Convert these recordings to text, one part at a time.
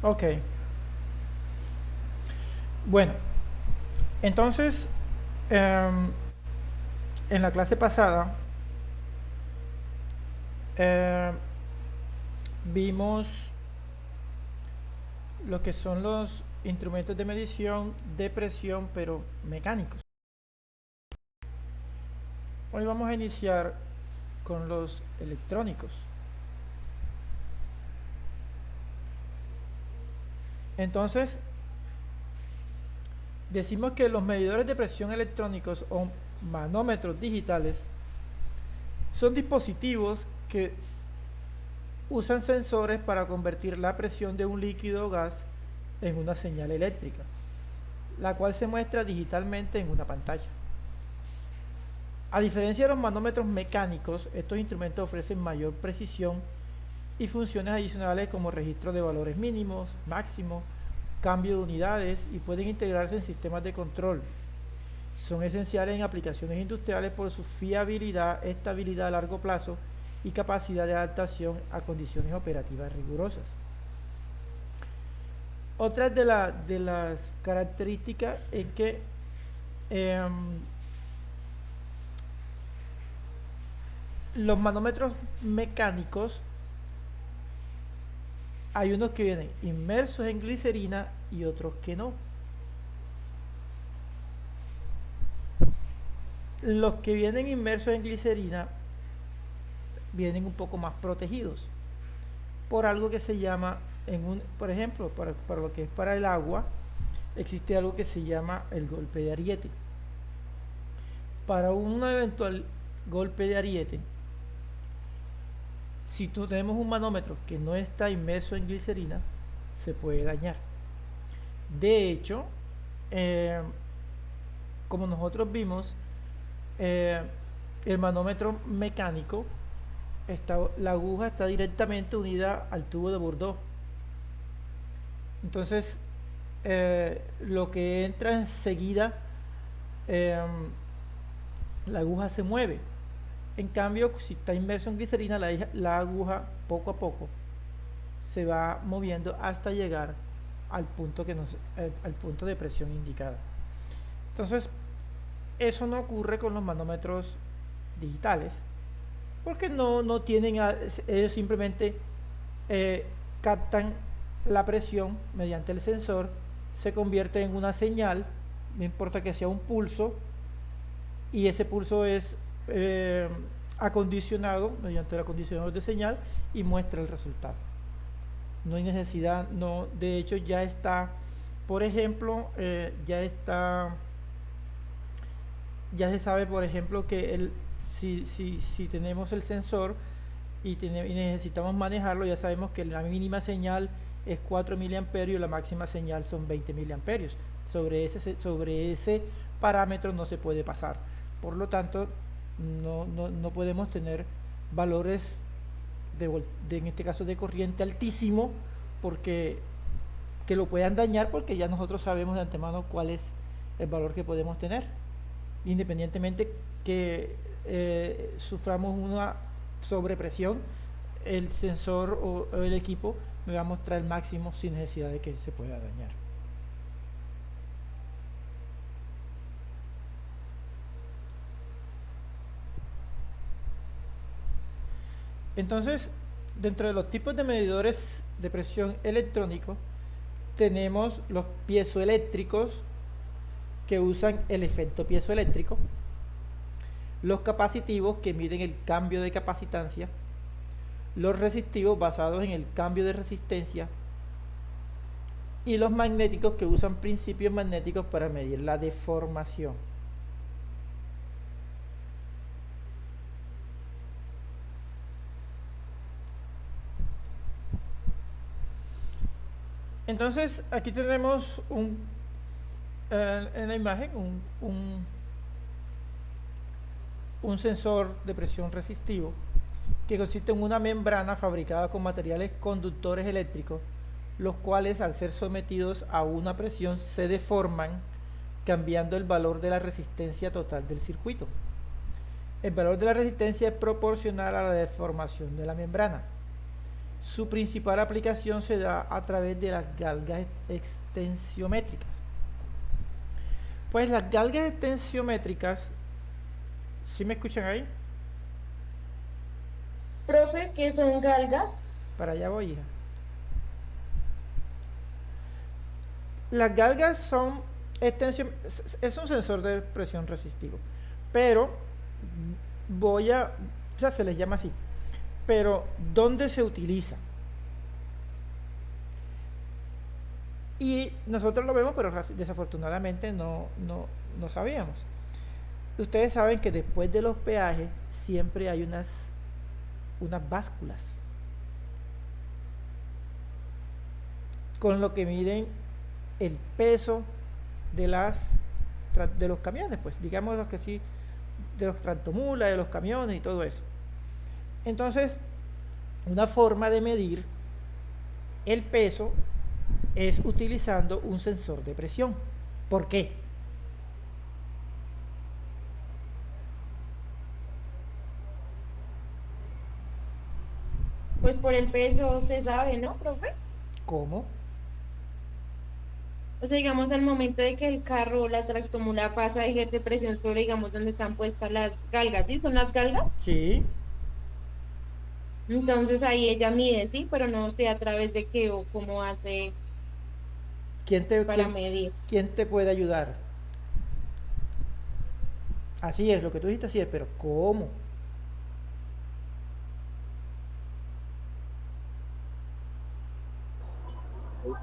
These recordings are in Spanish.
Ok, bueno, entonces em, en la clase pasada em, vimos lo que son los instrumentos de medición de presión, pero mecánicos. Hoy vamos a iniciar con los electrónicos. Entonces, decimos que los medidores de presión electrónicos o manómetros digitales son dispositivos que usan sensores para convertir la presión de un líquido o gas en una señal eléctrica, la cual se muestra digitalmente en una pantalla. A diferencia de los manómetros mecánicos, estos instrumentos ofrecen mayor precisión y funciones adicionales como registro de valores mínimos, máximos, cambio de unidades y pueden integrarse en sistemas de control. Son esenciales en aplicaciones industriales por su fiabilidad, estabilidad a largo plazo y capacidad de adaptación a condiciones operativas rigurosas. Otra de las características es que eh, los manómetros mecánicos hay unos que vienen inmersos en glicerina y otros que no. Los que vienen inmersos en glicerina vienen un poco más protegidos por algo que se llama, por ejemplo, para lo que es para el agua, existe algo que se llama el golpe de ariete. Para un eventual golpe de ariete, si tú tenemos un manómetro que no está inmerso en glicerina, se puede dañar. De hecho, eh, como nosotros vimos, eh, el manómetro mecánico, la aguja está directamente unida al tubo de Bordeaux. Entonces, lo que entra enseguida, eh, la aguja se mueve. En cambio, si está inmerso en glicerina, la aguja poco a poco se va moviendo hasta llegar al punto de presión indicada. Entonces, eso no ocurre con los manómetros digitales, porque no tienen, ellos simplemente eh, captan la presión mediante el sensor, se convierte en una señal, no importa que sea un pulso, y ese pulso es eh, acondicionado mediante el acondicionador de señal y muestra el resultado. No hay necesidad, no, de hecho ya está, por ejemplo, ya se sabe, por ejemplo, que si tenemos el sensor y necesitamos manejarlo, ya sabemos que la mínima señal es 4 miliamperios y la máxima señal son 20 miliamperios. Sobre ese parámetro no se puede pasar. Por lo tanto, no podemos tener valores en este caso de corriente altísimo porque que lo puedan dañar, porque ya nosotros sabemos de antemano cuál es el valor que podemos tener, independientemente que suframos una sobrepresión, el sensor o el equipo me va a mostrar el máximo sin necesidad de que se pueda dañar. Entonces, dentro de los tipos de medidores de presión electrónico, tenemos los piezoeléctricos que usan el efecto piezoeléctrico, los capacitivos que miden el cambio de capacitancia, los resistivos basados en el cambio de resistencia y los magnéticos que usan principios magnéticos para medir la deformación. Entonces aquí tenemos en la imagen un sensor de presión resistivo que consiste en una membrana fabricada con materiales conductores eléctricos, los cuales al ser sometidos a una presión se deforman, cambiando el valor de la resistencia total del circuito. El valor de la resistencia es proporcional a la deformación de la membrana. su principal aplicación se da a través de las galgas extensiométricas. Pues las galgas extensiométricas, ¿sí me escuchan ahí? Profe, ¿qué son galgas? Para allá voy, hija. Las galgas son extensión, es un sensor de presión resistivo, pero o sea, se les llama así. Pero ¿dónde se utiliza? Y nosotros lo vemos, pero desafortunadamente no sabíamos. Ustedes saben que después de los peajes siempre hay unas básculas con lo que miden el peso de de los camiones, pues digamos los que sí, de los tractomulas, de los camiones y todo eso. Entonces, una forma de medir el peso es utilizando un sensor de presión. ¿Por qué? Pues por el peso se sabe, ¿no, profe? ¿Cómo? O sea, digamos, al momento de que el carro o la tractomula pasa, ejerce presión sobre, digamos, donde están puestas las galgas, ¿sí? ¿Son las galgas? Sí. Entonces ahí ella mide, ¿sí? Pero no sé a través de qué o cómo hace ¿Quién te, para quién, medir. quién te puede ayudar? Así es, lo que tú dijiste así es, pero ¿cómo?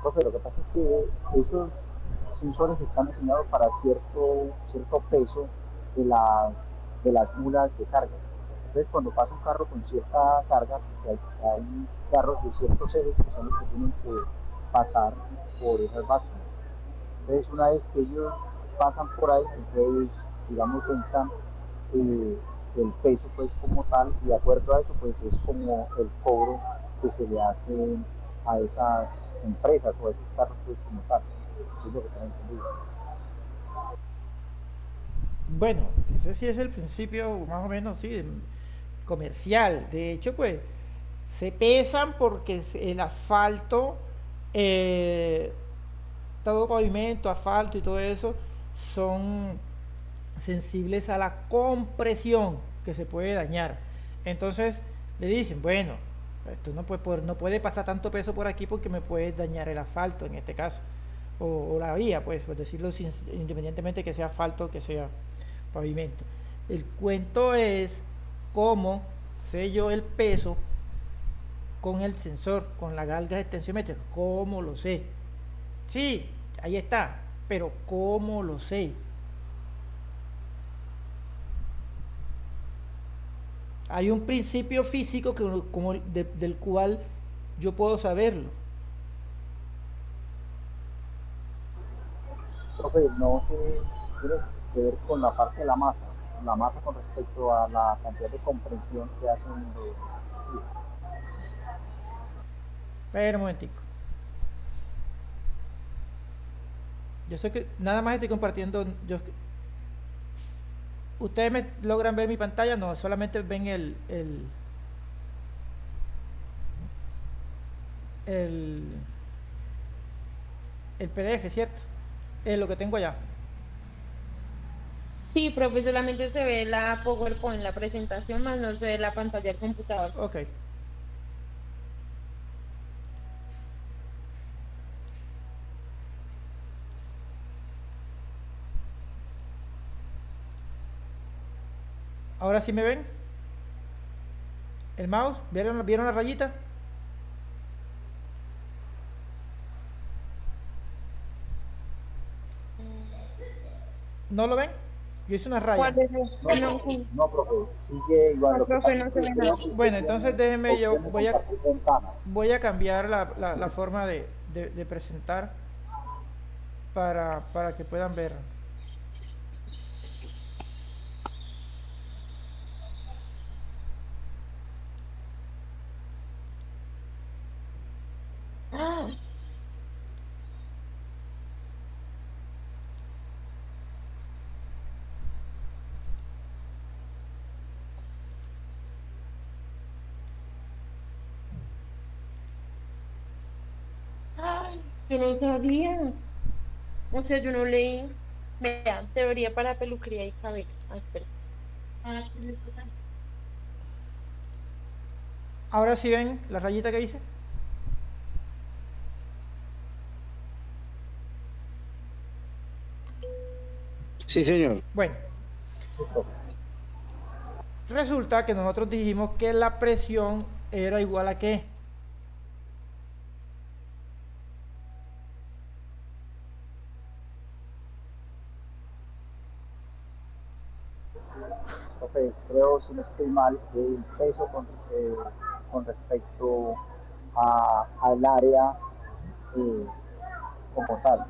Profe, lo que pasa es que esos sensores están diseñados para cierto peso de las mulas de carga. Entonces, cuando pasa un carro con cierta carga, porque hay carros de ciertos ejes que son los que tienen que pasar por esas básculas. Entonces, una vez que ellos pasan por ahí, entonces, digamos, entran eh, el peso, pues, como tal, y de acuerdo a eso, pues, es como el cobro que se le hace a esas empresas o a esos carros, pues, como tal. Es lo que tengo entendido. Bueno, ese sí es el principio más o menos, sí, comercial. De hecho, pues se pesan porque el asfalto, eh, todo pavimento, asfalto y todo eso son sensibles a la compresión que se puede dañar. Entonces le dicen, bueno, esto no puede pasar tanto peso por aquí porque me puede dañar el asfalto en este caso. O la vía, pues, por decirlo independientemente que sea asfalto o que sea pavimento. El cuento es cómo sé yo el peso con el sensor, con la galga extensiómetrica. ¿Cómo lo sé? Sí, ahí está, pero ¿cómo lo sé? Hay un principio físico del cual yo puedo saberlo. Profe, no se tiene que ver con la parte de la masa con respecto a la cantidad de comprensión que hacen de. Pero un momentico. Yo sé que nada más estoy compartiendo. ¿Ustedes me logran ver mi pantalla? No, solamente ven el, el PDF, ¿cierto? Es lo que tengo allá. Sí, profe, solamente se ve la PowerPoint, la presentación, más no se ve la pantalla del computador. Ok. Ahora sí me ven. El mouse. ¿Vieron la rayita? ¿No lo ven? Yo hice una raya. ¿Cuál es No, el? No, profe, no, profe, sigue igual. no, Lo que profe, pasa no es se que ve nada. creo que usted Bueno, entonces tiene déjenme yo. opción de compartir ventana. Voy a cambiar la forma de presentar para que puedan ver. Ah, Yo no sabía. O sea, yo no leí. Vean, teoría para peluquería y cabello. Ah, espera. Ahora sí ven la rayita que hice. Sí, señor. Bueno, resulta que nosotros dijimos que la presión era igual a ¿qué? Profe, creo, si no estoy mal, el peso con respecto al área eh, como tal.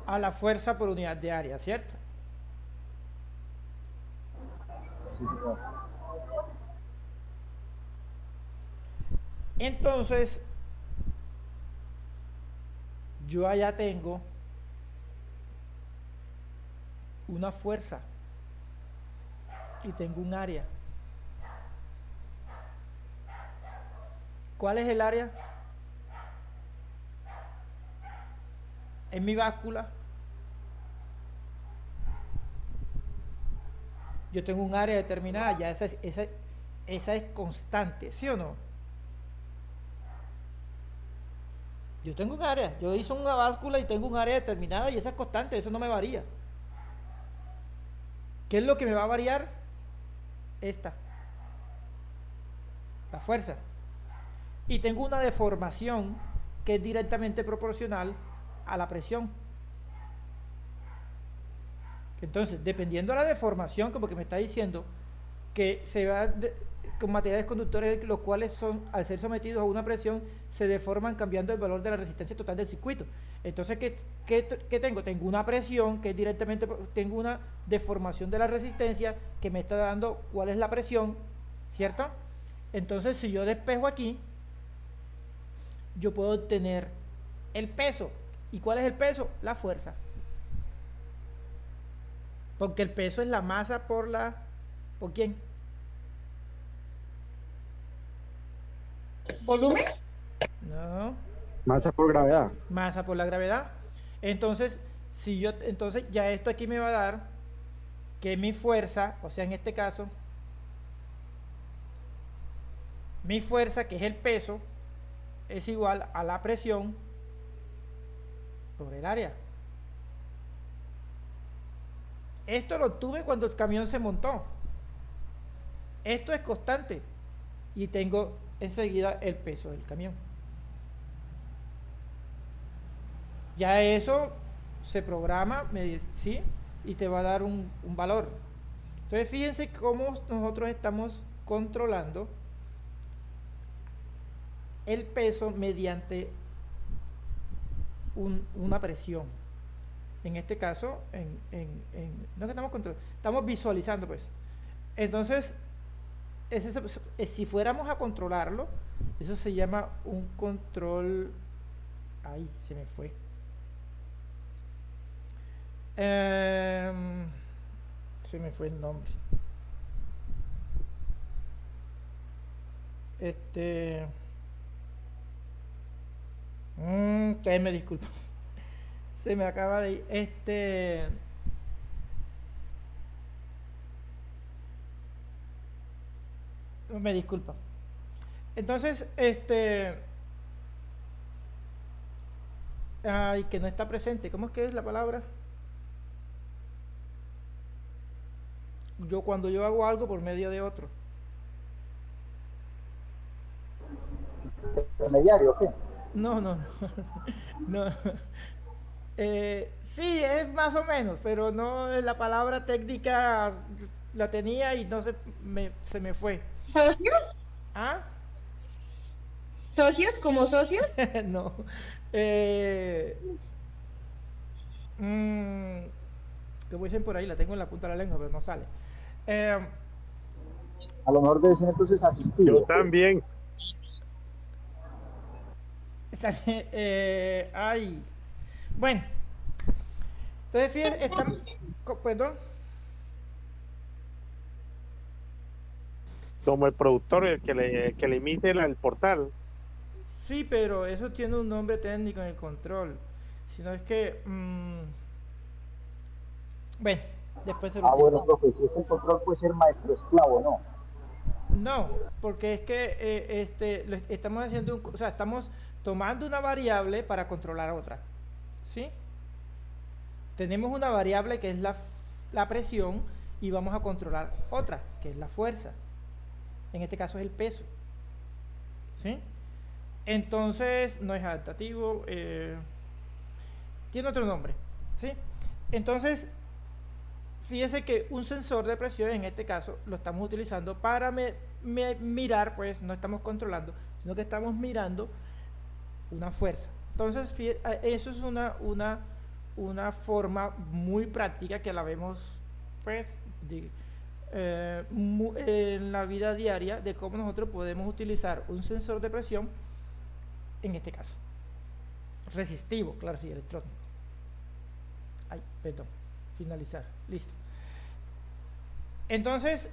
A la fuerza por unidad de área, ¿cierto? Sí, señor. Entonces, yo allá tengo una fuerza y tengo un área. ¿Cuál es el área? En mi báscula yo tengo un área determinada, ya esa es constante, ¿sí o no? Yo tengo un área, yo hice una báscula y tengo un área determinada y esa es constante, eso no me varía. ¿Qué es lo que me va a variar? Esta, la fuerza. Y tengo una deformación que es directamente proporcional a la presión. Entonces, dependiendo de la deformación, como que me está diciendo, que se va con materiales conductores, los cuales son, al ser sometidos a una presión, se deforman cambiando el valor de la resistencia total del circuito. Entonces, ¿qué tengo? Tengo una presión que es directamente, tengo una deformación de la resistencia que me está dando cuál es la presión, ¿cierto? Entonces, si yo despejo aquí, yo puedo obtener el peso. ¿Y cuál es el peso? La fuerza. Porque el peso es la masa por la... ¿Por quién? ¿Volumen? No. Masa por gravedad. Masa por la gravedad. Entonces, si yo, entonces ya esto aquí me va a dar que mi fuerza, o sea, en este caso, mi fuerza, que es el peso, es igual a la presión por el área. Esto lo obtuve cuando el camión se montó. Esto es constante. Y tengo enseguida el peso del camión. Ya eso se programa, ¿sí? Y te va a dar un valor. Entonces fíjense cómo nosotros estamos controlando el peso mediante una presión. En este caso, no es que estamos controlando, estamos visualizando, pues. Entonces, si fuéramos a controlarlo, eso se llama un control. Ahí se me fue. Se me fue el nombre. Ustedes me disculpan. Se me acaba de ir. Me disculpa. Entonces, ay, que no está presente. ¿Cómo es que es la palabra? Cuando yo hago algo por medio de otro. ¿Intermediario o qué? No, no, no. No. Sí, es más o menos, pero no la palabra técnica la tenía y no se me fue. ¿Socios? ¿Ah? ¿Socios? ¿Como socios? No. Eh, ¿Qué voy a decir por ahí? La tengo en la punta de la lengua, pero no sale. Eh, A lo mejor debe ser entonces asistido. Yo también. Ay. Bueno. Entonces, fíjense, perdón. Como el productor, el que le emite el portal. Sí, pero eso tiene un nombre técnico en el control. Sino es que, bueno, después se lo Ah, explico. bueno, profe, si es el control puede ser maestro esclavo, ¿no? No, porque es que estamos haciendo o sea, estamos tomando una variable para controlar otra. ¿Sí? Tenemos una variable que es la presión y vamos a controlar otra, que es la fuerza. En este caso es el peso. ¿Sí? Entonces, no es adaptativo, tiene otro nombre. ¿Sí? Entonces, fíjese que un sensor de presión, en este caso, lo estamos utilizando para mirar, pues no estamos controlando, sino que estamos mirando una fuerza. Entonces, eso es una forma muy práctica que la vemos, pues, en la vida diaria de cómo nosotros podemos utilizar un sensor de presión, en este caso, resistivo, claro, sí, electrónico. Ay, perdón, finalizar, listo. Entonces,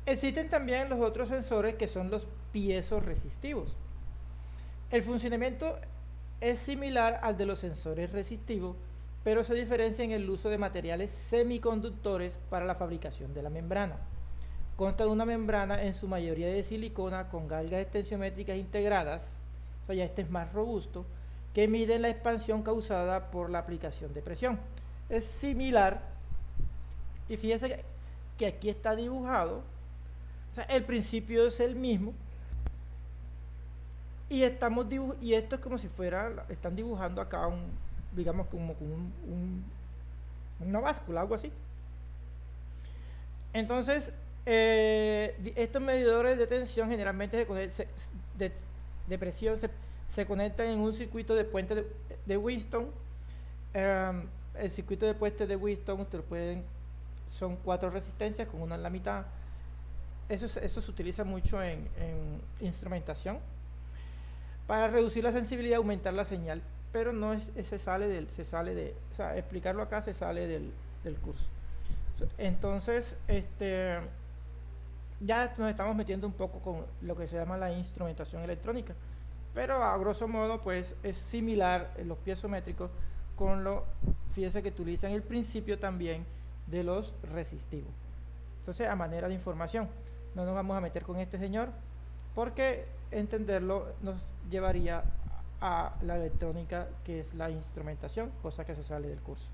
existen también los otros sensores que son los piezoresistivos. El funcionamiento es similar al de los sensores resistivos, pero se diferencia en el uso de materiales semiconductores para la fabricación de la membrana. Consta de una membrana en su mayoría de silicona con galgas extensiométricas integradas, o sea, ya este es más robusto, que miden la expansión causada por la aplicación de presión. Es similar, y fíjense que aquí está dibujado, o sea, el principio es el mismo, y y esto es como si fuera, están dibujando acá digamos como una báscula, algo así. Entonces, estos medidores de tensión generalmente de presión se conectan en un circuito de puente de Winston. El circuito de puente de Winston son 4 resistencias con una en la mitad. Eso se utiliza mucho en instrumentación para reducir la sensibilidad y aumentar la señal, pero no se sale o sea, explicarlo acá se sale del curso. Entonces, ya nos estamos metiendo un poco con lo que se llama la instrumentación electrónica, pero a grosso modo pues es similar en los piezométricos fíjese que utilizan el principio también de los resistivos. Entonces, a manera de información, no nos vamos a meter con este señor porque entenderlo nos llevaría a la electrónica, que es la instrumentación, cosa que se sale del curso.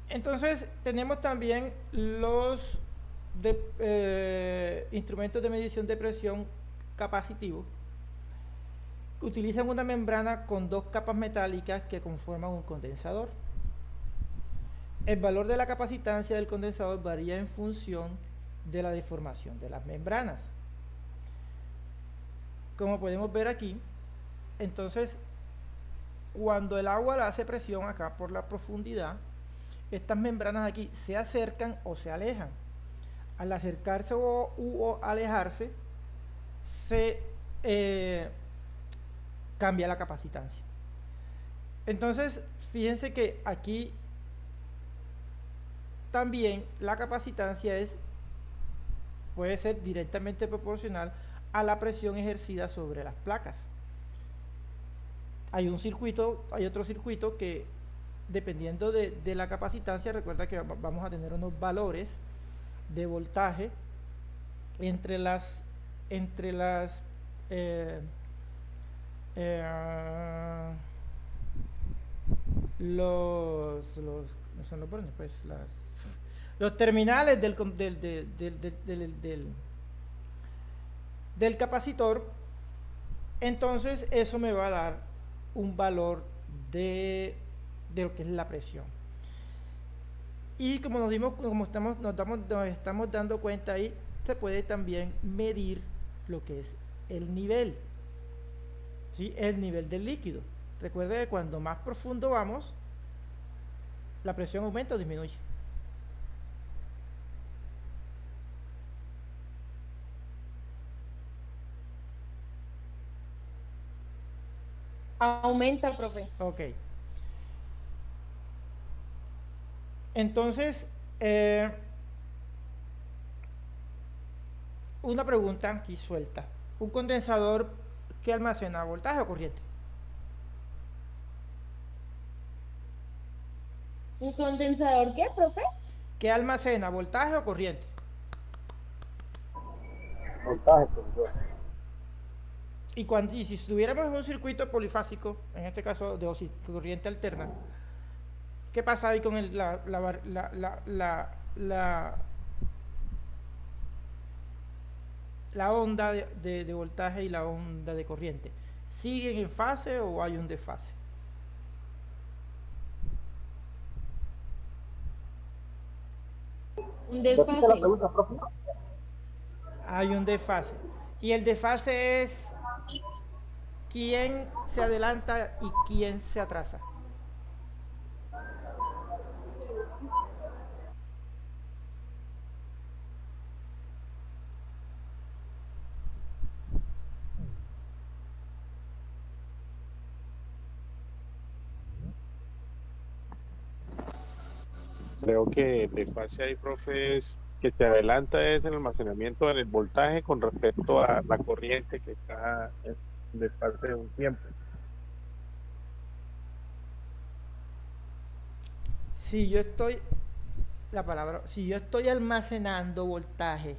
Entonces tenemos también los instrumentos de medición de presión capacitivos, que utilizan una membrana con 2 capas metálicas que conforman un condensador. El valor de la capacitancia del condensador varía en función de la deformación de las membranas. Como podemos ver aquí, entonces, cuando el agua le hace presión acá por la profundidad, estas membranas aquí se acercan o se alejan. Al acercarse o alejarse, se cambia la capacitancia. Entonces, fíjense que aquí también la capacitancia puede ser directamente proporcional a la presión ejercida sobre las placas. Hay otro circuito que, dependiendo de la capacitancia, recuerda que vamos a tener unos valores de voltaje entre las no son los bornes, pues los terminales del capacitor. Entonces eso me va a dar un valor de lo que es la presión. Y como nos estamos dando cuenta ahí, se puede también medir lo que es el nivel, ¿sí? El nivel del líquido. Recuerde que cuando más profundo vamos, la presión aumenta o disminuye. Aumenta, profe. Ok. Entonces, una pregunta aquí suelta. ¿Un condensador que almacena voltaje o corriente? ¿Un condensador qué, profe? ¿Qué almacena voltaje o corriente? Voltaje, profesor. Y si estuviéramos en un circuito polifásico, en este caso de corriente alterna, ¿qué pasa ahí con la, la onda de voltaje y la onda de corriente? ¿Siguen en fase o hay un desfase? Un Repite la desfase. pregunta, profe. Hay un desfase. Y el desfase es quién se adelanta y quién se atrasa. Creo que el desfase ahí, profe, es que se adelanta es el almacenamiento del voltaje con respecto a la corriente que está en desfase de un tiempo. Si yo estoy, si yo estoy almacenando voltaje,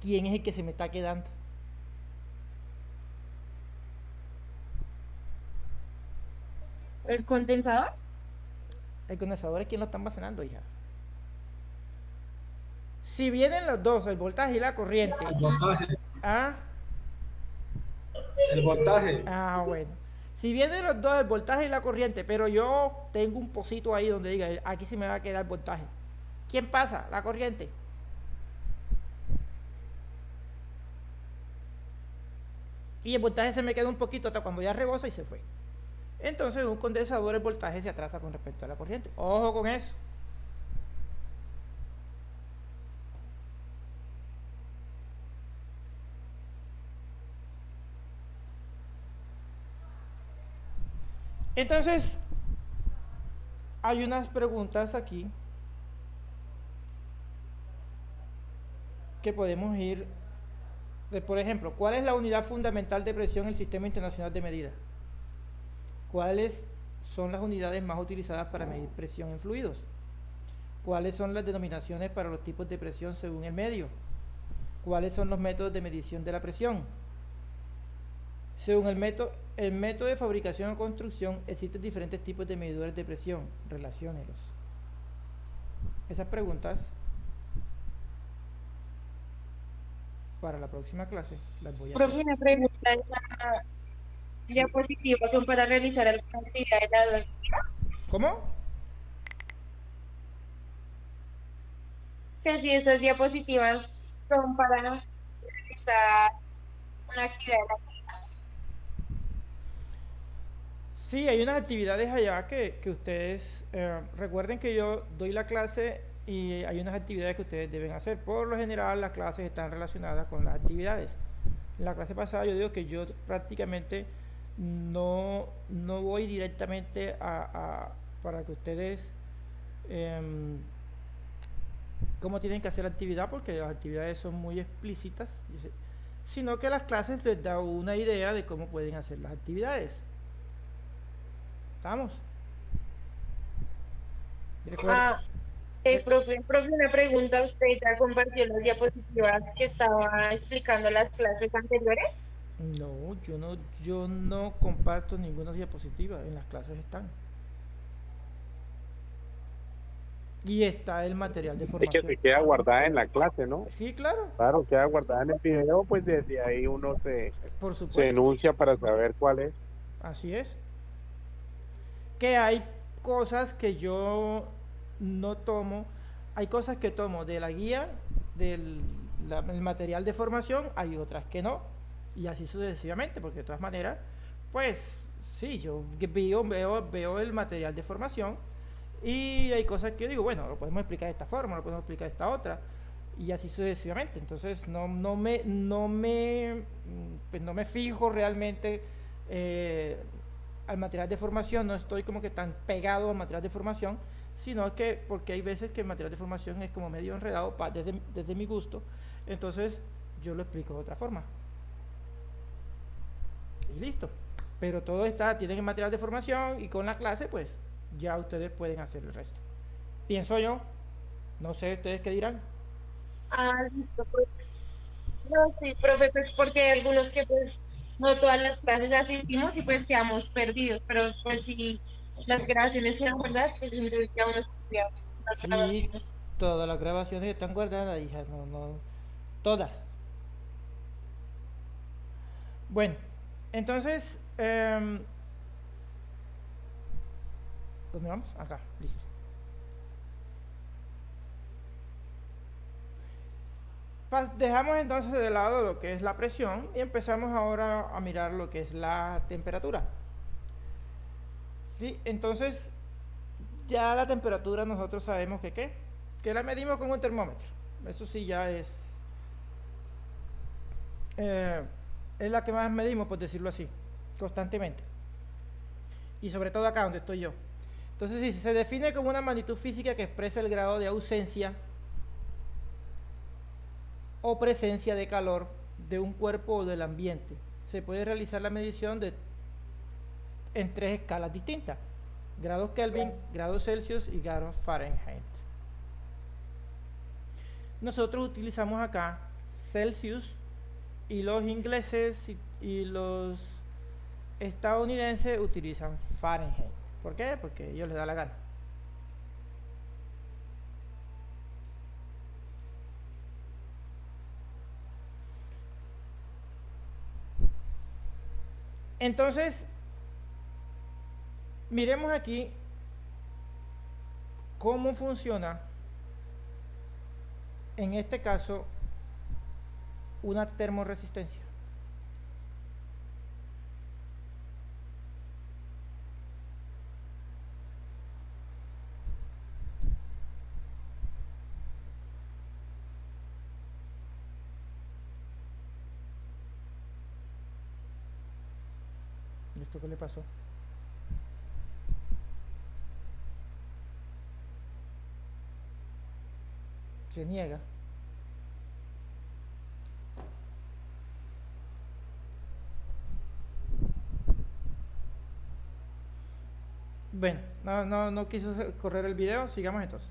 ¿quién es el que se me está quedando? ¿El condensador? El condensador es quien lo está almacenando, hija. Si vienen los dos, el voltaje y la corriente, El voltaje, ¿ah? el voltaje. Ah, bueno. Si vienen los dos, el voltaje y la corriente, pero yo tengo un pocito ahí donde diga, aquí se me va a quedar el voltaje. ¿Quién pasa? La corriente. Y el voltaje se me queda un poquito hasta cuando ya rebosa y se fue. Entonces, un condensador, el voltaje se atrasa con respecto a la corriente. Ojo con eso. Entonces, hay unas preguntas aquí que podemos ir, por ejemplo, ¿cuál es la unidad fundamental de presión en el Sistema Internacional de Medida? ¿Cuáles son las unidades más utilizadas para medir presión en fluidos? ¿Cuáles son las denominaciones para los tipos de presión según el medio? ¿Cuáles son los métodos de medición de la presión? Según el método de fabricación o construcción, existen diferentes tipos de medidores de presión. Relaciónelos. Esas preguntas para la próxima clase las voy a hacer. Profe, una pregunta. ¿Las diapositivas son para realizar alguna actividad de la ¿Cómo? que si esas diapositivas son para realizar una actividad de la Sí, hay unas actividades allá que ustedes recuerden que yo doy la clase y hay unas actividades que ustedes deben hacer. Por lo general, las clases están relacionadas con las actividades. En la clase pasada yo digo que yo prácticamente no voy directamente para que ustedes cómo tienen que hacer la actividad, porque las actividades son muy explícitas, sino que las clases les da una idea de cómo pueden hacer las actividades. ¿Estamos? Ah, profe, una pregunta. ¿Usted ya compartió las diapositivas que estaba explicando las clases anteriores? No, yo no comparto ninguna diapositiva, en las clases están. Y está el material de Es que formación. se queda guardada en la clase, ¿no? Sí, claro, Claro, queda guardada en el video, pues desde ahí uno por se supuesto. enuncia para saber cuál es. Así es. Que hay cosas que yo no tomo, hay cosas que tomo de la guía, el material de formación, hay otras que no, y así sucesivamente, porque de todas maneras, pues sí, yo veo el material de formación y hay cosas que yo digo, bueno, lo podemos explicar de esta forma, lo podemos explicar de esta otra, y así sucesivamente. Entonces pues no me fijo realmente al material de formación, no estoy como que tan pegado al material de formación, sino que porque hay veces que el material de formación es como medio enredado desde mi gusto, entonces yo lo explico de otra forma. Y listo. Pero todo está, tienen el material de formación y con la clase pues ya ustedes pueden hacer el resto. Pienso yo, no sé ustedes qué dirán. Ah, listo, pues. No, sí, profe, pues porque hay algunos que pues no todas las clases asistimos y pues quedamos perdidos, pero pues si las grabaciones eran verdad, pues entonces ya uno estudia las Sí, grabaciones. todas las grabaciones están guardadas, hijas, no, no, todas. Bueno, entonces, ¿dónde vamos? Acá, listo. Dejamos entonces de lado lo que es la presión y empezamos ahora a mirar lo que es la temperatura. Sí, entonces ya la temperatura nosotros sabemos que ¿qué? Que la medimos con un termómetro. Eso sí ya eh, es la que más medimos, por decirlo así, constantemente. Y sobre todo acá donde estoy yo. Entonces, si se define como una magnitud física que expresa el grado de ausencia o presencia de calor de un cuerpo o del ambiente, se puede realizar la medición en 3 escalas distintas: grados Kelvin, grados Celsius y grados Fahrenheit. Nosotros utilizamos acá Celsius y los ingleses y los estadounidenses utilizan Fahrenheit. ¿Por qué? Porque a ellos les da la gana. Entonces, miremos aquí cómo funciona, en este caso, una termoresistencia. ¿Esto qué le pasó? Se niega. Bueno, no quiso correr el video, sigamos entonces.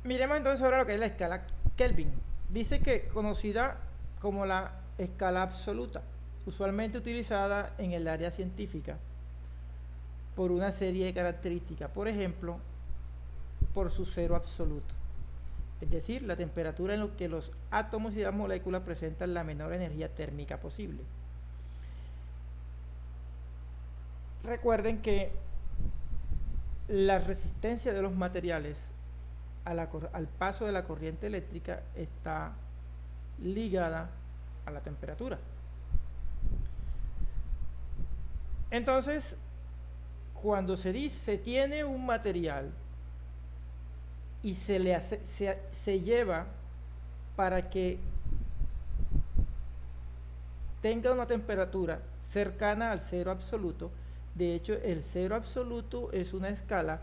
Miremos entonces ahora lo que es la escala Kelvin. Dice que conocida como la escala absoluta, usualmente utilizada en el área científica por una serie de características, por ejemplo, por su cero absoluto, es decir, la temperatura en la que los átomos y las moléculas presentan la menor energía térmica posible. Recuerden que la resistencia de los materiales al paso de la corriente eléctrica está ligada a la temperatura. Entonces, cuando se tiene un material y se lleva para que tenga una temperatura cercana al cero absoluto, de hecho el cero absoluto es una escala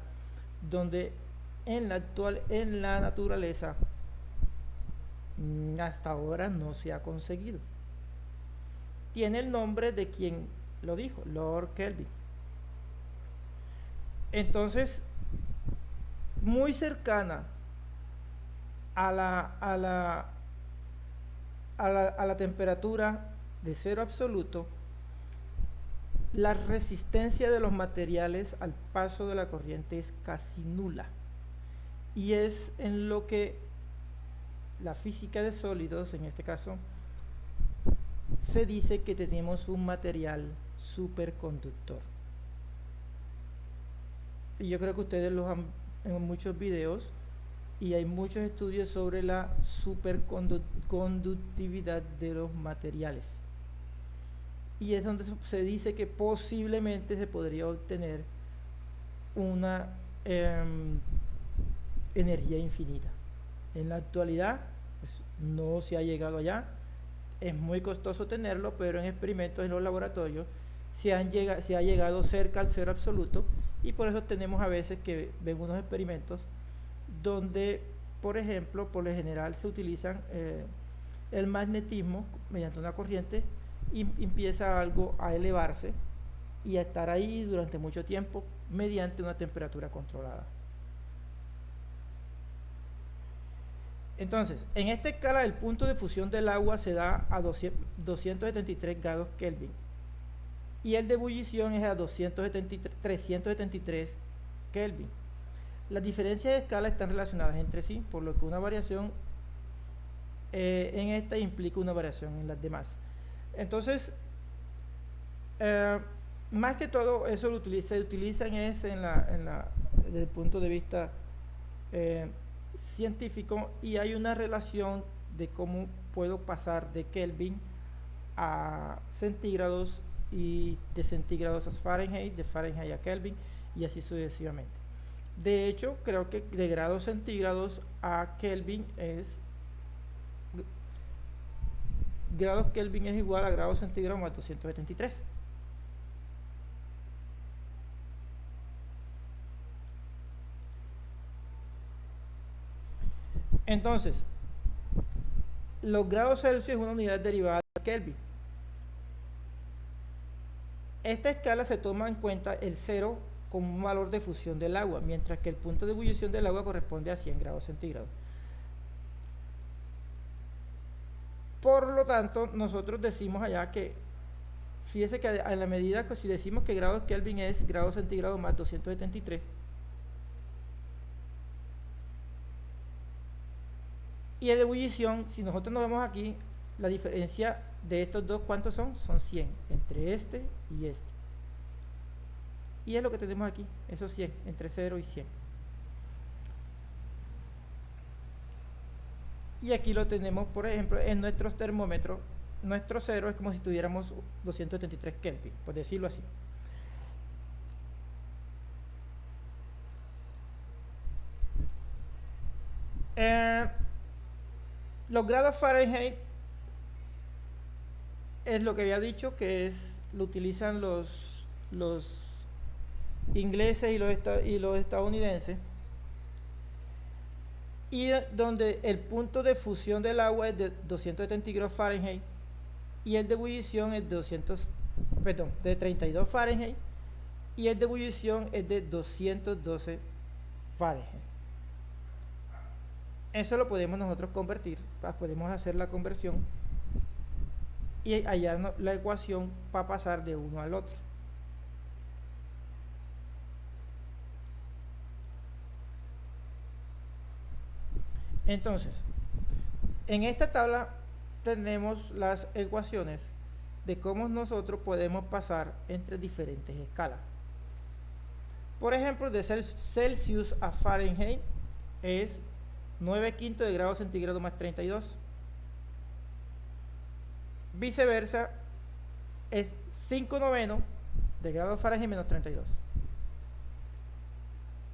donde en la naturaleza hasta ahora no se ha conseguido. Tiene el nombre de quien lo dijo, Lord Kelvin. Entonces, muy cercana a la temperatura de cero absoluto, la resistencia de los materiales al paso de la corriente es casi nula. Y es en lo que la física de sólidos, en este caso, se dice que tenemos un material superconductor. Y yo creo que ustedes lo han en muchos videos, y hay muchos estudios sobre la superconductividad de los materiales. Y es donde se dice que posiblemente se podría obtener una energía infinita. En la actualidad pues, no se ha llegado allá. es muy costoso tenerlo, pero en experimentos en los laboratorios se ha llegado cerca al cero absoluto, y por eso tenemos a veces que ven unos experimentos donde, por ejemplo, por lo general se utilizan el magnetismo mediante una corriente, y empieza algo a elevarse y a estar ahí durante mucho tiempo mediante una temperatura controlada. Entonces, en esta escala el punto de fusión del agua se da a 273 grados Kelvin, y el de ebullición es a 373 Kelvin. Las diferencias de escala están relacionadas entre sí, por lo que una variación en esta implica una variación en las demás. Entonces, más que todo eso se utilizan es desde el punto de vista científico, y hay una relación de cómo puedo pasar de Kelvin a centígrados, y de centígrados a Fahrenheit, de Fahrenheit a Kelvin, y así sucesivamente. De hecho, creo que de grados centígrados a Kelvin grados Kelvin es igual a grados centígrados más 273. Entonces, los grados Celsius es una unidad derivada de Kelvin. Esta escala se toma en cuenta el cero como un valor de fusión del agua, mientras que el punto de ebullición del agua corresponde a 100 grados centígrados. Por lo tanto, nosotros decimos allá que, fíjese que a la medida que si decimos que grados Kelvin es grados centígrados más 273, y el de ebullición, si nosotros nos vemos aquí, la diferencia de estos dos, ¿cuántos son? Son 100, entre este y este. Y es lo que tenemos aquí, esos 100, entre 0 y 100. Y aquí lo tenemos, por ejemplo, en nuestros termómetros. Nuestro 0 es como si tuviéramos 273 Kelvin, por decirlo así. Los grados Fahrenheit es lo que había dicho, que lo utilizan los ingleses y los estadounidenses, y donde el punto de fusión del agua es de 270 grados Fahrenheit, y el de ebullición es de 32 Fahrenheit, y el de ebullición es de 212 Fahrenheit. Eso lo podemos nosotros convertir, podemos hacer la conversión y hallar la ecuación para pasar de uno al otro. Entonces, en esta tabla tenemos las ecuaciones de cómo nosotros podemos pasar entre diferentes escalas. Por ejemplo, de Celsius a Fahrenheit es 9/5 de grado centígrado más 32. Viceversa, es 5/9 de grado Fahrenheit menos 32.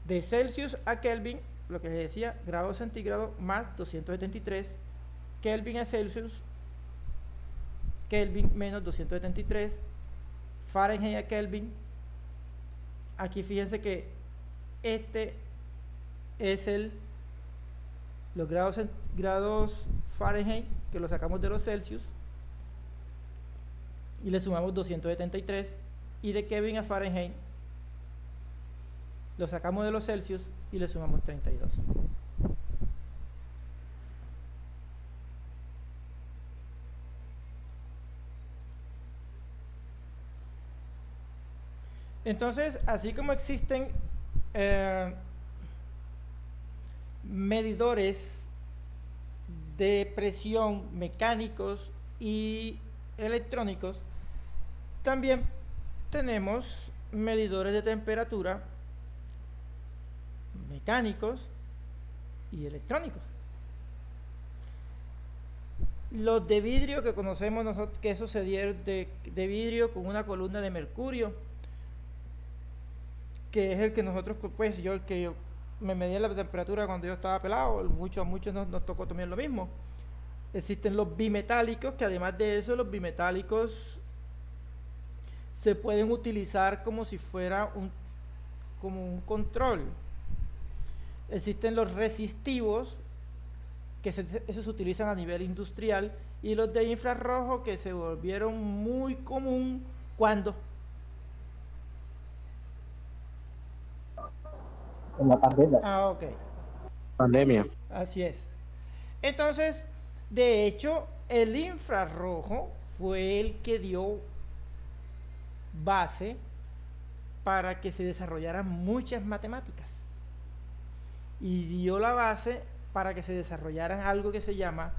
De Celsius a Kelvin, lo que les decía, grado centígrado más 273. Kelvin a Celsius, Kelvin menos 273. Fahrenheit a Kelvin. Aquí fíjense que este es los grados Fahrenheit, que lo sacamos de los Celsius y le sumamos 273, y de Kelvin a Fahrenheit lo sacamos de los Celsius y le sumamos 32. Entonces, así como existen medidores de presión mecánicos y electrónicos, también tenemos medidores de temperatura mecánicos y electrónicos. Los de vidrio que conocemos nosotros, que esos se dieron de vidrio con una columna de mercurio, que es el que nosotros, pues yo me medía la temperatura cuando yo estaba pelado, a muchos nos tocó también lo mismo. Existen los bimetálicos, que además de eso, los bimetálicos se pueden utilizar como si fuera como un control. Existen los resistivos, que esos se utilizan a nivel industrial, y los de infrarrojo, que se volvieron muy común cuando En la pandemia. ok, Pandemia. así es. Entonces, de hecho, el infrarrojo fue el que dio base para que se desarrollaran muchas matemáticas, y dio la base para que se desarrollaran algo que se llama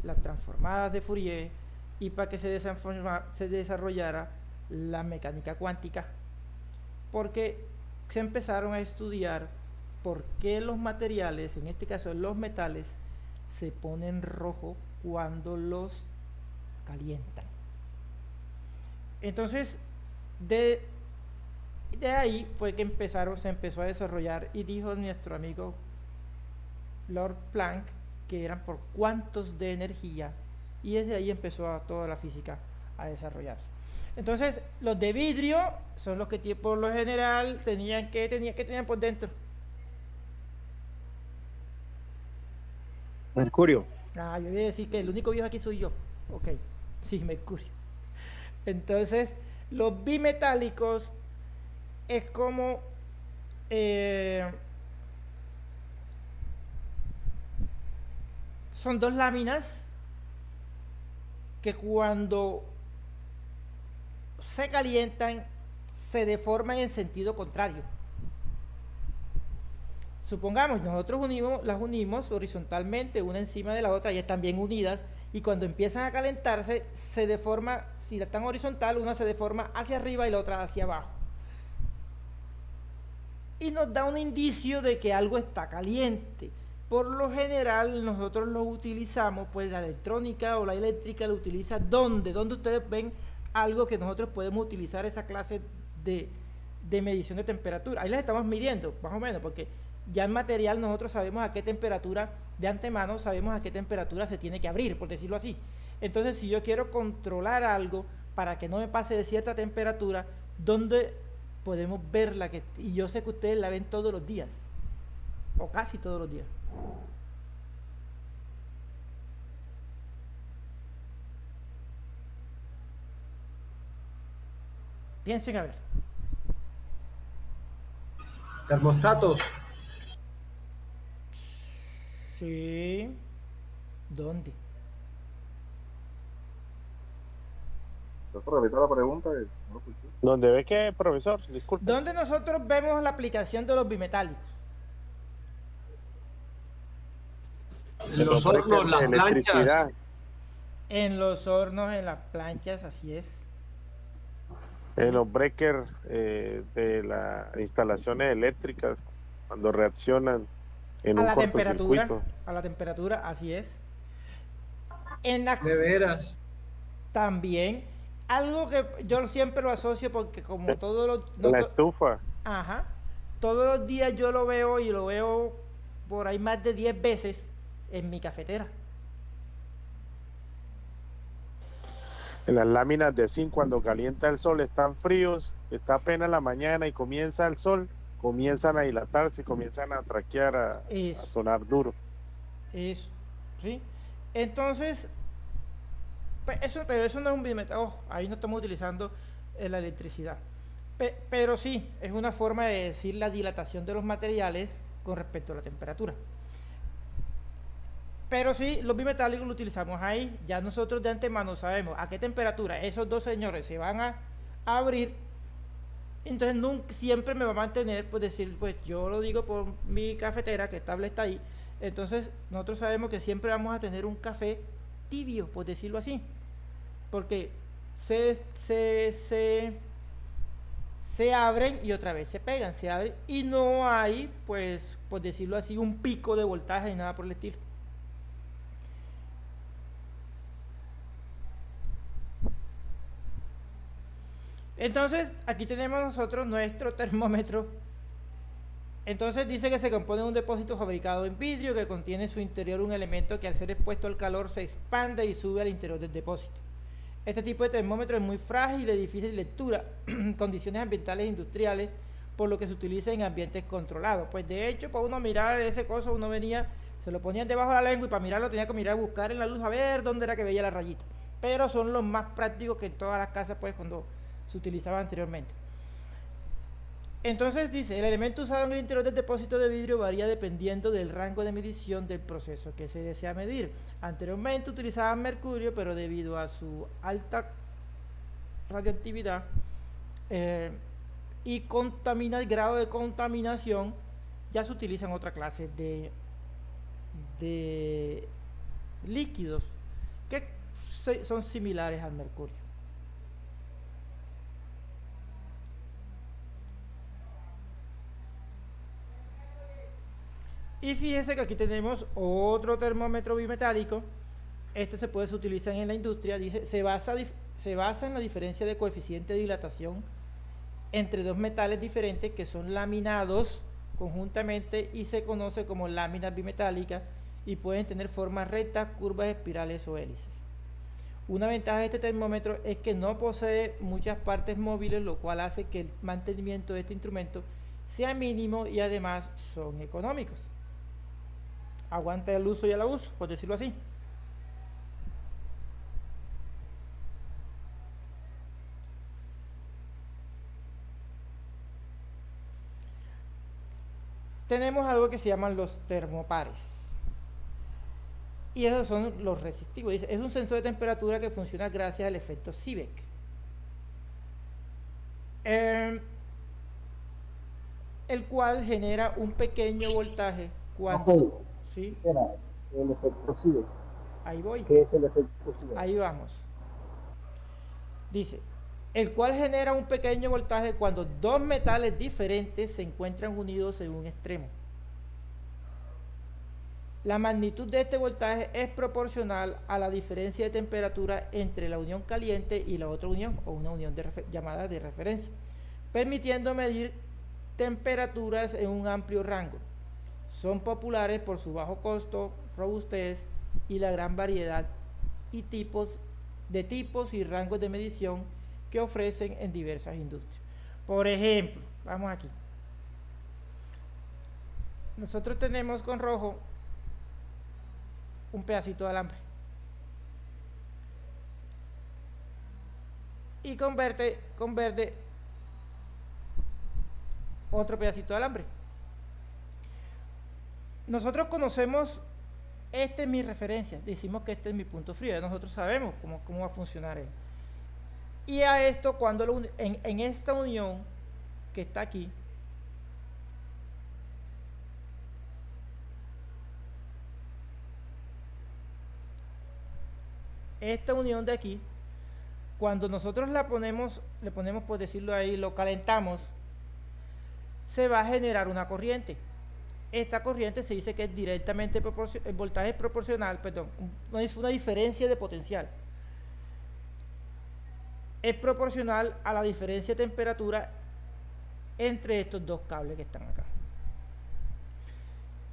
las transformadas de Fourier, y para que se desarrollara la mecánica cuántica, porque se empezaron a estudiar por qué los materiales, en este caso los metales, se ponen rojo cuando los calientan. Entonces, de ahí fue que se empezó a desarrollar, y dijo nuestro amigo Lord Planck que eran por cuantos de energía, y desde ahí empezó toda la física a desarrollarse. Entonces, los de vidrio son los que por lo general tenían por dentro. Mercurio. Yo voy a decir que el único viejo aquí soy yo. Ok, sí, mercurio. Entonces, los bimetálicos es como son dos láminas que cuando se calientan se deforman en sentido contrario. Supongamos, nosotros las unimos horizontalmente, una encima de la otra, y están bien unidas, y cuando empiezan a calentarse, se deforma, si están horizontal, una se deforma hacia arriba y la otra hacia abajo. Y nos da un indicio de que algo está caliente. Por lo general, nosotros lo utilizamos, pues la electrónica o la eléctrica lo utiliza donde ustedes ven algo que nosotros podemos utilizar esa clase de medición de temperatura. Ahí las estamos midiendo, más o menos, porque ya en material nosotros sabemos a qué temperatura, de antemano sabemos a qué temperatura se tiene que abrir, por decirlo así. Entonces, si yo quiero controlar algo para que no me pase de cierta temperatura, ¿dónde podemos verla? Y yo sé que ustedes la ven todos los días, o casi todos los días. Piensen a ver. Termostatos. Sí. ¿Dónde? Repita la pregunta. No escuché. ¿Dónde ve que, profesor? Disculpe. ¿Dónde nosotros vemos la aplicación de los bimetálicos? En los hornos, las planchas. En los hornos, en las planchas, así es. En los breakers de las instalaciones eléctricas, cuando reaccionan en un cortocircuito. A la temperatura, así es. En las Neveras. también, algo que yo siempre lo asocio, porque como todos los... La estufa. Ajá. Todos los días yo lo veo, y lo veo por ahí más de 10 veces en mi cafetera. En las láminas de zinc, cuando calienta el sol, están fríos, está apenas la mañana y comienza el sol, comienzan a dilatarse, comienzan a traquear, a sonar duro. Eso, ¿sí? Entonces, pero eso no es un bimetal, ahí no estamos utilizando la electricidad. Pero sí, es una forma de decir la dilatación de los materiales con respecto a la temperatura. Pero sí, los bimetálicos lo utilizamos ahí. Ya nosotros de antemano sabemos a qué temperatura esos dos señores se van a abrir. Entonces siempre me va a mantener, pues decir, pues yo lo digo por mi cafetera, que estable está ahí. Entonces nosotros sabemos que siempre vamos a tener un café tibio, por decirlo así. Porque se abren y otra vez se pegan, se abren, y no hay, pues, por decirlo así, un pico de voltaje ni nada por el estilo. Entonces, aquí tenemos nosotros nuestro termómetro Entonces dice que se compone de un depósito fabricado en vidrio que contiene en su interior un elemento que al ser expuesto al calor se expande y sube al interior del depósito. Este tipo de termómetro es muy frágil y difícil de lectura en condiciones ambientales e industriales, por lo que se utiliza en ambientes controlados. Pues de hecho, para uno mirar ese coso, uno venía, se lo ponían debajo de la lengua y para mirarlo tenía que mirar, buscar en la luz a ver dónde era que veía la rayita. Pero son los más prácticos que en todas las casas, pues cuando se utilizaba anteriormente. Entonces dice, el elemento usado en el interior del depósito de vidrio varía dependiendo del rango de medición del proceso que se desea medir. Anteriormente utilizaban mercurio, pero debido a su alta radioactividad y el grado de contaminación, ya se utilizan otra clase de líquidos que son similares al mercurio. Y fíjese que aquí tenemos otro termómetro bimetálico. Este se puede utilizar en la industria. Dice, se basa en la diferencia de coeficiente de dilatación entre dos metales diferentes que son laminados conjuntamente y se conoce como láminas bimetálicas y pueden tener formas rectas, curvas, espirales o hélices. Una ventaja de este termómetro es que no posee muchas partes móviles, lo cual hace que el mantenimiento de este instrumento sea mínimo y además son económicos. Aguanta el uso y el abuso, por decirlo así. Tenemos algo que se llaman los termopares. Y esos son los resistivos. Es un sensor de temperatura que funciona gracias al efecto Seebeck. El cual genera un pequeño voltaje cuando... ¿Sí? Espera, el efecto Seebeck. Ahí voy. ¿Qué es el efecto Seebeck? Ahí vamos. Dice, el cual genera un pequeño voltaje cuando dos metales diferentes se encuentran unidos en un extremo. La magnitud de este voltaje es proporcional a la diferencia de temperatura entre la unión caliente y la otra unión, o una unión llamada de referencia, permitiendo medir temperaturas en un amplio rango. Son populares por su bajo costo, robustez y la gran variedad y tipos y rangos de medición que ofrecen en diversas industrias. Por ejemplo, vamos aquí. Nosotros tenemos con rojo un pedacito de alambre y con verde otro pedacito de alambre. Nosotros conocemos, esta es mi referencia, decimos que este es mi punto frío, nosotros sabemos cómo va a funcionar él. Y a esto, cuando en esta unión que está aquí, esta unión de aquí, cuando nosotros le ponemos por decirlo ahí, lo calentamos, se va a generar una corriente. Esta corriente se dice que es directamente el voltaje es proporcional, perdón, no es una diferencia de potencial. Es proporcional a la diferencia de temperatura entre estos dos cables que están acá.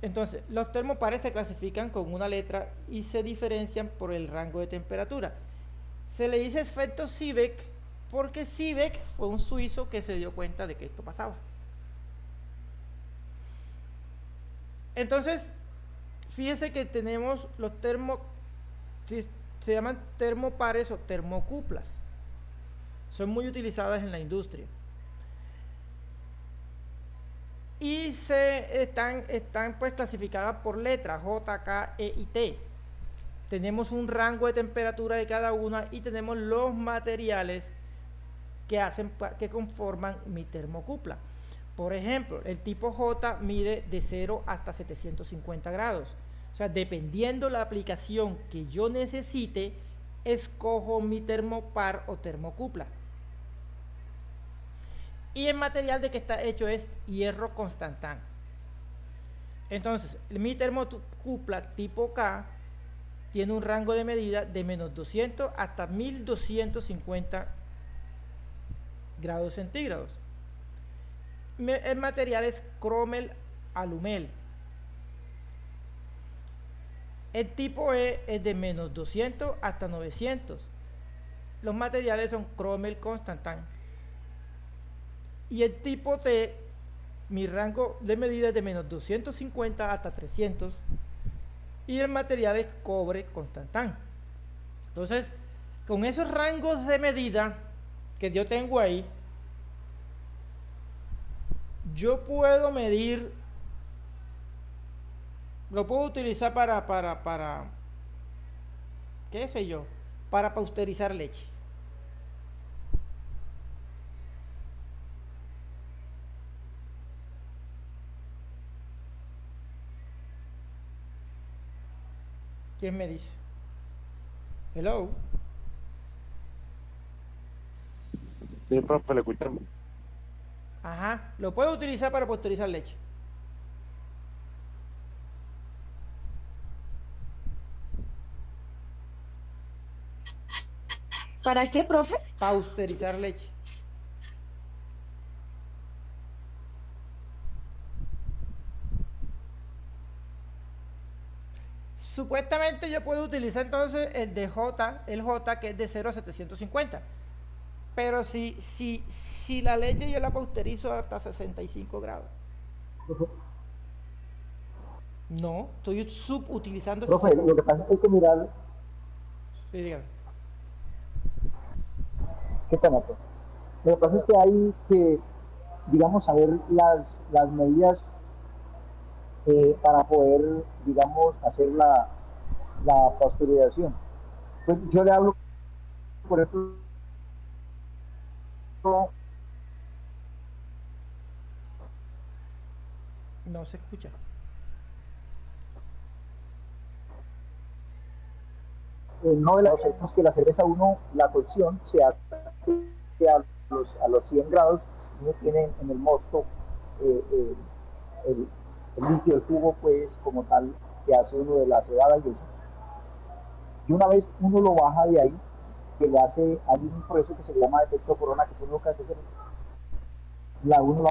Entonces, los termopares se clasifican con una letra y se diferencian por el rango de temperatura. Se le dice efecto Seebeck porque Seebeck fue un suizo que se dio cuenta de que esto pasaba. Entonces, fíjese que tenemos los se llaman termopares o termocuplas. Son muy utilizadas en la industria. Y están pues clasificadas por letras J, K, E y T. Tenemos un rango de temperatura de cada una y tenemos los materiales que conforman mi termocupla. Por ejemplo, el tipo J mide de 0 hasta 750 grados. O sea, dependiendo la aplicación que yo necesite, escojo mi termopar o termocupla. Y el material de que está hecho es hierro constantán. Entonces, mi termocupla tipo K tiene un rango de medida de menos 200 hasta 1250 grados centígrados. El material es cromel alumel. El tipo E es de menos 200 hasta 900. Los materiales son Cromel, Constantan. Y el tipo T, mi rango de medida es de menos 250 hasta 300. Y el material es cobre, Constantan. Entonces, con esos rangos de medida que yo tengo ahí, yo puedo medir, lo puedo utilizar para qué sé yo, para pasteurizar leche. ¿Quién me dice? Hello. Sí, profe, le escuchamos. Ajá, lo puedo utilizar para pasteurizar leche. ¿Para qué, profe? Pasteurizar leche. Supuestamente yo puedo utilizar entonces el de J, el J que es de 0 a 750. Pero si la leche yo la pasteurizo hasta 65 grados. No, estoy subutilizando. Profe, lo que pasa es que hay que mirar. Sí, dígame. ¿Qué pena, profe? Lo que pasa es que hay que, digamos, saber las medidas para poder, digamos, hacer la pasteurización. Pues yo le hablo, por ejemplo, No se escucha. no de los hechos que la cerveza uno, la cocción se hace a los 100 grados, uno tiene en el mosto el, el líquido, el jugo, pues, como tal, que hace uno de la cebada y eso. Y una vez uno lo baja de ahí, que le hace, hay un proceso que se llama efecto corona, que uno que hace es uno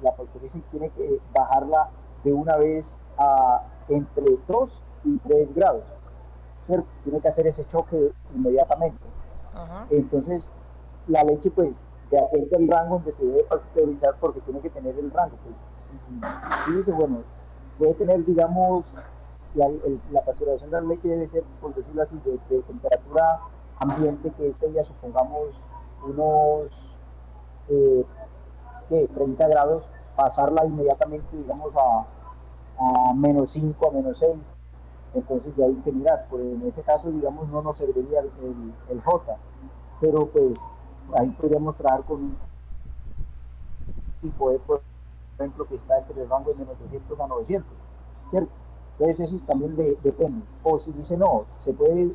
la pasteuriza y tiene que bajarla de una vez a entre 2 y 3 grados, ¿cierto? Tiene que hacer ese choque inmediatamente. Ajá. Entonces, la leche, pues, de acuerdo al rango donde se debe pasteurizar, porque tiene que tener el rango, pues, si dice, bueno, puede tener, digamos, la pasteurización de la leche debe ser, por decirlo así, de temperatura ambiente, que es ella, supongamos, unos 30 grados, pasarla inmediatamente, digamos, a menos 5, a menos 6. Entonces ya hay que mirar, pues en ese caso, digamos, no nos serviría el J, pero pues ahí podríamos trabajar con un tipo de, por ejemplo, que está entre el rango de menos 200 a 900, ¿cierto? Entonces eso también depende. O si dice no, se puede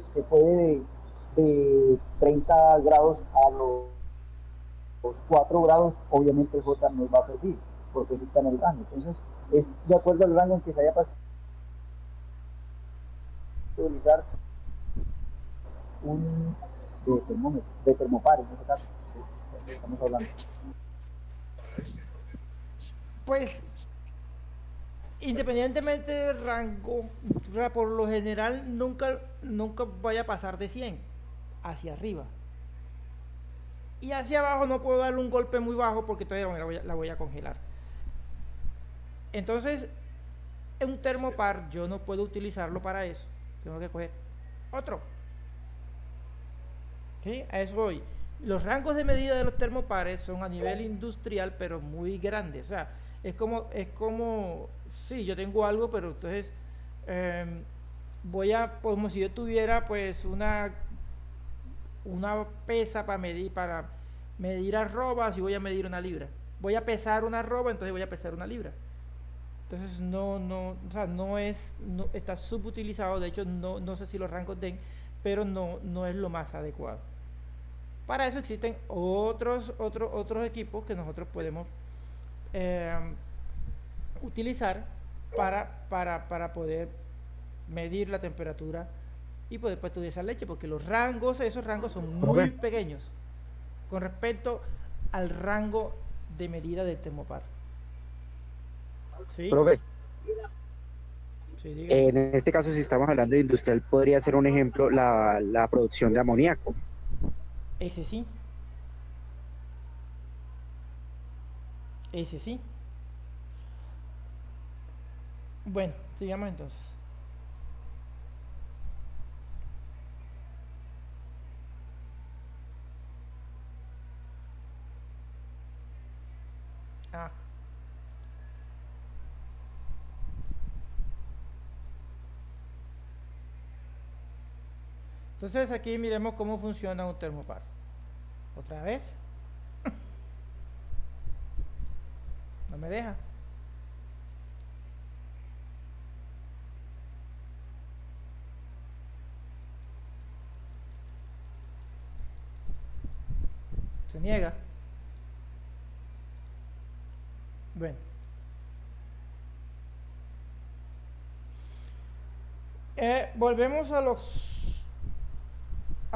de 30 grados a los 4 grados, obviamente el J no va a servir, porque eso está en el rango. Entonces, es de acuerdo al rango en que se haya pasteurizar un termómetro, de termopar, en ese caso, estamos hablando. Pues, independientemente del rango, por lo general nunca vaya a pasar de 100 hacia arriba. Y hacia abajo no puedo darle un golpe muy bajo porque todavía la voy a congelar. Entonces, un termopar yo no puedo utilizarlo para eso. Tengo que coger otro. ¿Sí? A eso voy. Los rangos de medida de los termopares son a nivel industrial, pero muy grandes. O sea, es como sí, yo tengo algo, pero entonces como si yo tuviera pues una pesa para medir arrobas y voy a medir una libra. Voy a pesar una arroba, entonces voy a pesar una libra. Entonces o sea, no está subutilizado. De hecho, no sé si los rangos den, pero no es lo más adecuado. Para eso existen otros equipos que nosotros podemos utilizar para poder medir la temperatura y poder pasteurizar leche, porque esos rangos son muy pequeños con respecto al rango de medida del termopar. Sí, Profe, sí, diga. en este caso, si estamos hablando de industrial, podría ser un ejemplo la producción de amoníaco. Ese sí. Ese sí. Bueno, sigamos entonces. Ah. Entonces aquí miremos cómo funciona un termopar. Otra vez. No me deja. Se niega. Bueno. Volvemos a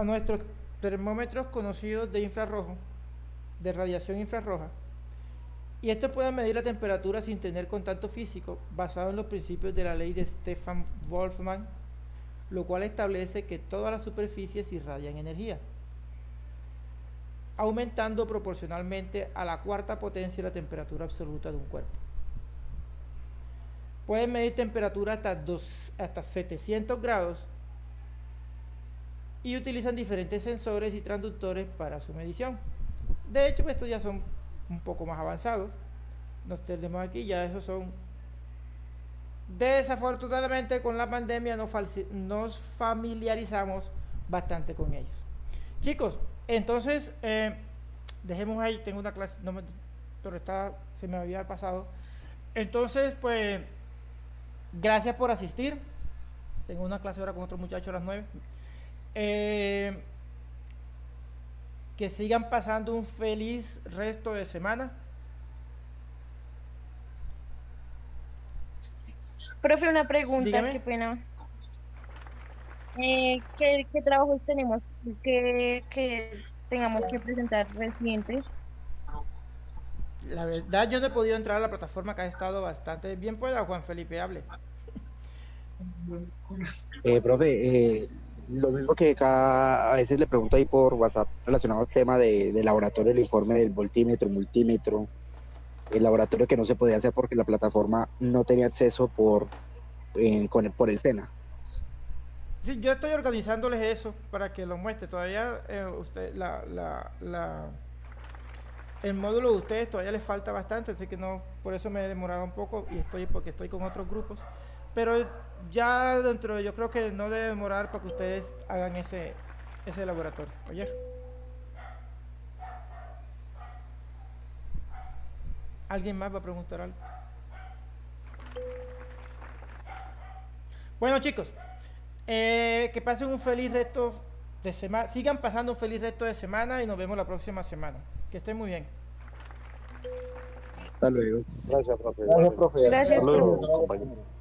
nuestros termómetros conocidos de infrarrojo, de radiación infrarroja. Y esto puede medir la temperatura sin tener contacto físico, basado en los principios de la ley de Stefan Wolfman, lo cual establece que todas las superficies irradian energía, aumentando proporcionalmente a la cuarta potencia la temperatura absoluta de un cuerpo. Pueden medir temperatura hasta 700 grados y utilizan diferentes sensores y transductores para su medición. De hecho, estos ya son un poco más avanzados. Nos tenemos aquí, ya esos son. Desafortunadamente, con la pandemia nos familiarizamos bastante con ellos. Chicos, entonces, dejemos ahí, tengo una clase, pero se me había pasado. Entonces, pues, gracias por asistir. Tengo una clase ahora con otro muchacho a las 9. Que sigan pasando un feliz resto de semana. Profe, una pregunta, Dígame. qué pena. ¿Qué trabajos tenemos que tengamos que presentar recientes? La verdad, yo no he podido entrar a la plataforma, que ha estado bastante bien. Pueda Juan Felipe hable. Profe, lo mismo que a veces le pregunto ahí por WhatsApp relacionado al tema de laboratorio, el informe del voltímetro, multímetro, el laboratorio que no se podía hacer porque la plataforma no tenía acceso por el SENA. Sí, yo estoy organizándoles eso para que lo muestre. Todavía usted, el módulo de ustedes todavía les falta bastante, así que no, por eso me he demorado un poco porque estoy con otros grupos. Pero ya yo creo que no debe demorar para que ustedes hagan ese laboratorio. Oye. ¿Alguien más va a preguntar algo? Bueno, chicos, que pasen un feliz resto de semana. Sigan pasando un feliz resto de semana y nos vemos la próxima semana. Que estén muy bien. Hasta luego. Gracias, profe. Gracias, profe. Gracias, Saludos, profe. compañero.